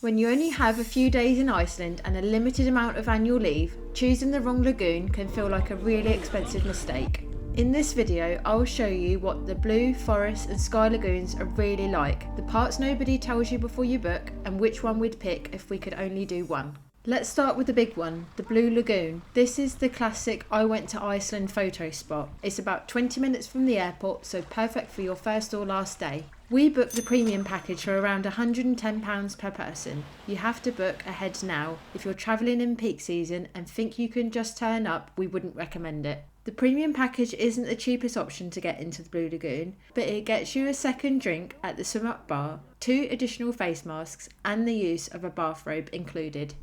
When you only have a few days in Iceland and a limited amount of annual leave, choosing the wrong lagoon can feel like a really expensive mistake. In this video, I'll show you what the Blue, Forest and Sky Lagoons are really like, the parts nobody tells you before you book, and which one we'd pick if we could only do one. Let's start with the big one, the Blue Lagoon. This is the classic I went to Iceland photo spot. It's about 20 minutes from the airport, so perfect for your first or last day. We booked the premium package for around £110 per person. You have to book ahead now. If you're travelling in peak season and think you can just turn up, we wouldn't recommend it. The premium package isn't the cheapest option to get into the Blue Lagoon, but it gets you a second drink at the swim up bar, 2 additional face masks and the use of a bathrobe included.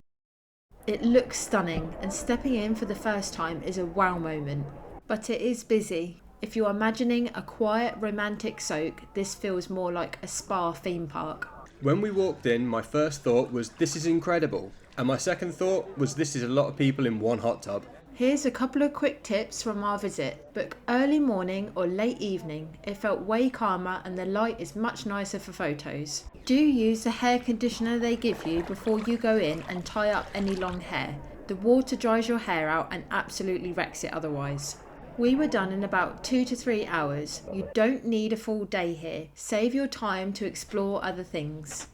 It looks stunning, and stepping in for the first time is a wow moment. But it is busy. If you're imagining a quiet romantic soak, this feels more like a spa theme park. When we walked in, my first thought was this is incredible, and my second thought was this is a lot of people in one hot tub. Here's a couple of quick tips from our visit. Book early morning or late evening. It felt way calmer and the light is much nicer for photos. Do use the hair conditioner they give you before you go in and tie up any long hair. The water dries your hair out and absolutely wrecks it otherwise. We were done in about 2 to 3 hours. You don't need a full day here. Save your time to explore other things.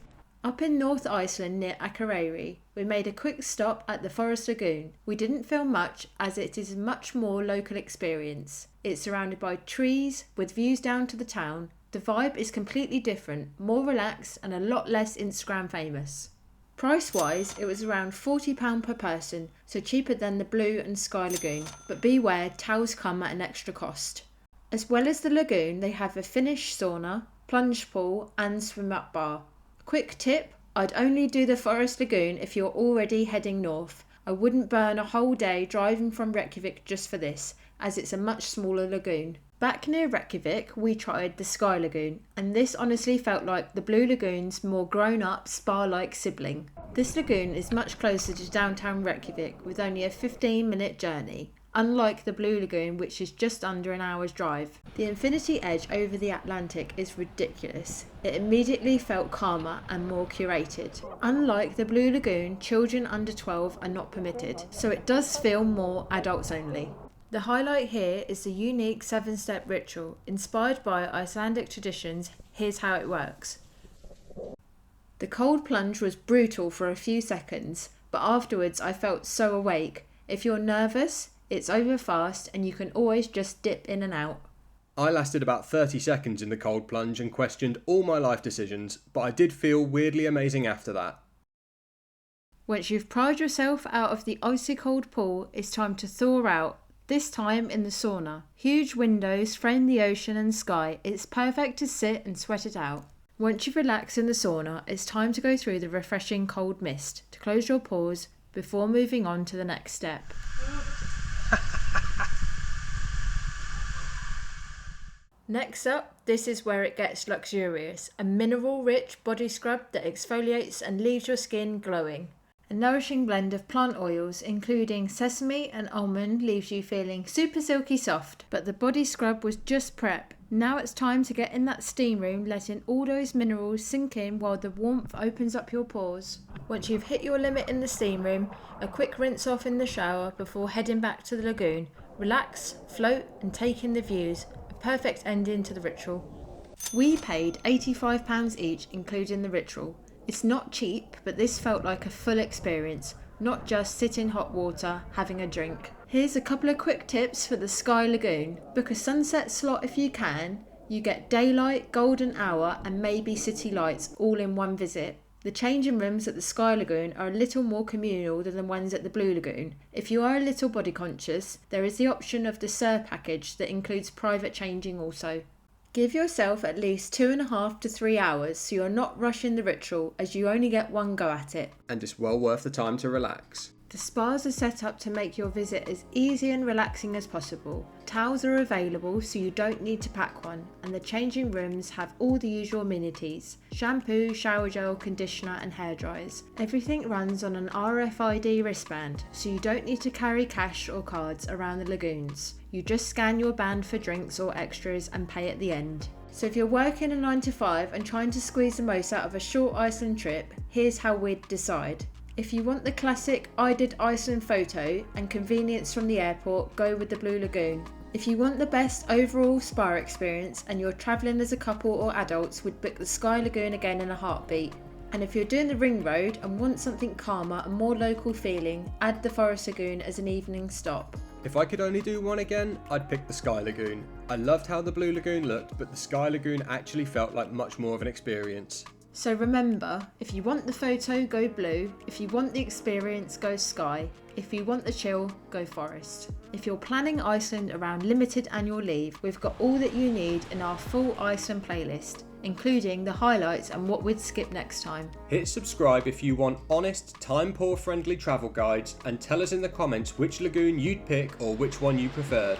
Up in North Iceland near Akureyri, we made a quick stop at the Forest Lagoon. We didn't film much as it is a much more local experience. It's surrounded by trees with views down to the town. The vibe is completely different, more relaxed and a lot less Instagram famous. Price wise, it was around £40 per person, so cheaper than the Blue and Sky Lagoon, but beware, towels come at an extra cost. As well as the lagoon, they have a Finnish sauna, plunge pool and swim up bar. Quick tip, I'd only do the Forest Lagoon if you're already heading north. I wouldn't burn a whole day driving from Reykjavik just for this, as it's a much smaller lagoon. Back near Reykjavik, we tried the Sky Lagoon, and this honestly felt like the Blue Lagoon's more grown-up, spa-like sibling. This lagoon is much closer to downtown Reykjavik with only a 15-minute journey, unlike the Blue Lagoon, which is just under an hour's drive. The infinity edge over the Atlantic is ridiculous. It immediately felt calmer and more curated. Unlike the Blue Lagoon, children under 12 are not permitted, so it does feel more adults only. The highlight here is the unique 7-step ritual. Inspired by Icelandic traditions, here's how it works. The cold plunge was brutal for a few seconds, but afterwards I felt so awake. If you're nervous, it's over fast and you can always just dip in and out. I lasted about 30 seconds in the cold plunge and questioned all my life decisions, but I did feel weirdly amazing after that. Once you've pried yourself out of the icy cold pool, it's time to thaw out. This time in the sauna. Huge windows frame the ocean and sky. It's perfect to sit and sweat it out. Once you've relaxed in the sauna, it's time to go through the refreshing cold mist to close your pores before moving on to the next step. Next up, this is where it gets luxurious. A mineral-rich body scrub that exfoliates and leaves your skin glowing. A nourishing blend of plant oils, including sesame and almond, leaves you feeling super silky soft. But the body scrub was just prep. Now it's time to get in that steam room, letting all those minerals sink in while the warmth opens up your pores. Once you've hit your limit in the steam room, a quick rinse off in the shower before heading back to the lagoon. Relax, float and take in the views. A perfect ending to the ritual. We paid £85 each, including the ritual. It's not cheap, but this felt like a full experience, not just sit in hot water, having a drink. Here's a couple of quick tips for the Sky Lagoon. Book a sunset slot if you can. You get daylight, golden hour and maybe city lights all in one visit. The changing rooms at the Sky Lagoon are a little more communal than the ones at the Blue Lagoon. If you are a little body conscious, there is the option of the Sur package that includes private changing also. Give yourself at least 2.5 to 3 hours so you're not rushing the ritual, as you only get one go at it. And it's well worth the time to relax. The spas are set up to make your visit as easy and relaxing as possible. Towels are available so you don't need to pack one, and the changing rooms have all the usual amenities: shampoo, shower gel, conditioner and hair dryers. Everything runs on an RFID wristband, so you don't need to carry cash or cards around the lagoons. You just scan your band for drinks or extras and pay at the end. So if you're working a 9 to 5 and trying to squeeze the most out of a short Iceland trip, here's how we'd decide. If you want the classic I did Iceland photo and convenience from the airport, go with the Blue Lagoon. If you want the best overall spa experience and you're travelling as a couple or adults, we'd book the Sky Lagoon again in a heartbeat. And if you're doing the ring road and want something calmer and more local feeling, add the Forest Lagoon as an evening stop. If I could only do one again, I'd pick the Sky Lagoon. I loved how the Blue Lagoon looked, but the Sky Lagoon actually felt like much more of an experience. So remember, if you want the photo, go blue. If you want the experience, go sky. If you want the chill, go forest. If you're planning Iceland around limited annual leave, we've got all that you need in our full Iceland playlist, including the highlights and what we'd skip next time. Hit subscribe if you want honest, time-poor friendly travel guides, and tell us in the comments which lagoon you'd pick or which one you preferred.